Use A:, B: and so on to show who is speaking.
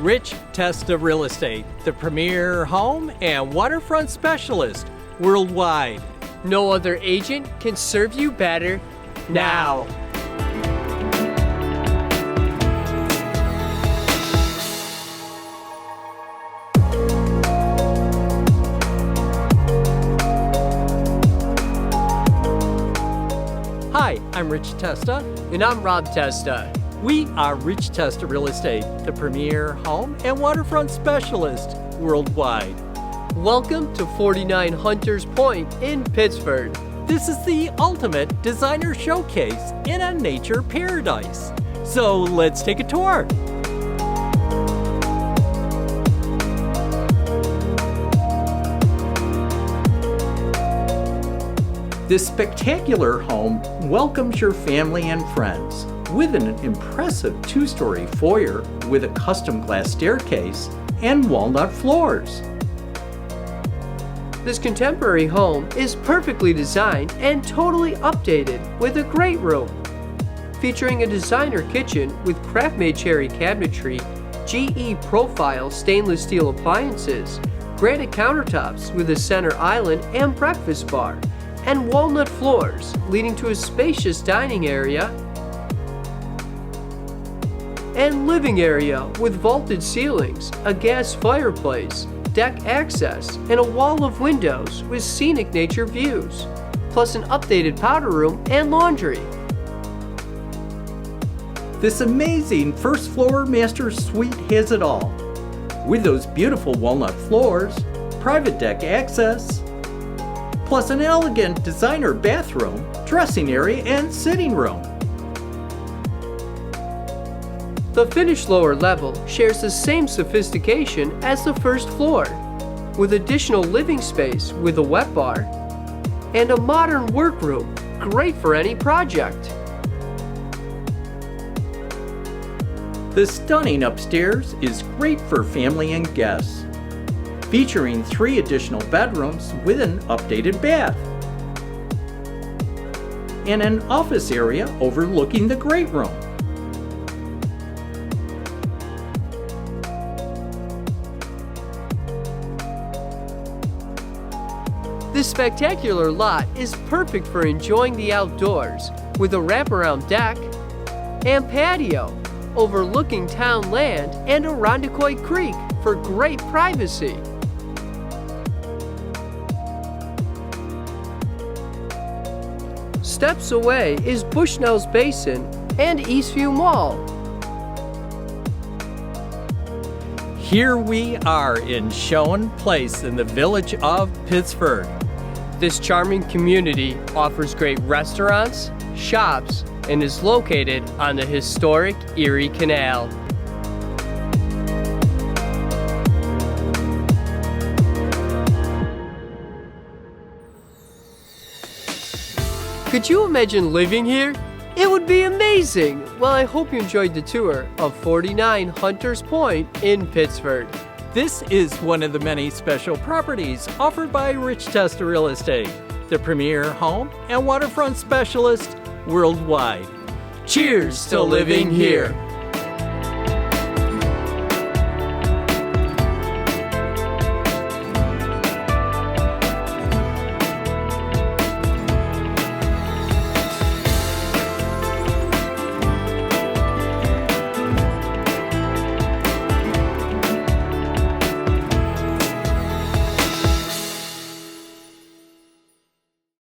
A: Rich Testa Real Estate, the premier home and waterfront specialist worldwide.
B: No other agent can serve you better now.
A: Hi, I'm Rich Testa.
B: And I'm Rob Testa.
A: We are Rich Testa Real Estate, the premier home and waterfront specialist worldwide.
B: Welcome to 49 Hunters Point in Pittsford.
A: This is the ultimate designer showcase in a nature paradise. So let's take a tour. This spectacular home welcomes your family and friends with an impressive two-story foyer with a custom glass staircase and walnut floors.
B: This contemporary home is perfectly designed and totally updated with a great room. Featuring a designer kitchen with craft-made cherry cabinetry, GE profile stainless steel appliances, granite countertops with a center island and breakfast bar, and walnut floors leading to a spacious dining area and living area with vaulted ceilings, a gas fireplace, deck access, and a wall of windows with scenic nature views, plus an updated powder room and laundry.
A: This amazing first floor master suite has it all, with those beautiful walnut floors, private deck access, plus an elegant designer bathroom, dressing area, and sitting room.
B: The finished lower level shares the same sophistication as the first floor, with additional living space with a wet bar and a modern workroom, great for any project.
A: The stunning upstairs is great for family and guests, featuring 3 additional bedrooms with an updated bath and an office area overlooking the great room.
B: This spectacular lot is perfect for enjoying the outdoors with a wraparound deck and patio overlooking town land and Irondequoit Creek for great privacy. Steps away is Bushnell's Basin and Eastview Mall.
A: Here we are in Schoen Place in the village of Pittsford.
B: This charming community offers great restaurants, shops, and is located on the historic Erie Canal. Could you imagine living here? It would be amazing! Well, I hope you enjoyed the tour of 49 Hunters Point in Pittsford.
A: This is one of the many special properties offered by Rich Testa Real Estate, the premier home and waterfront specialist worldwide.
B: Cheers to living here!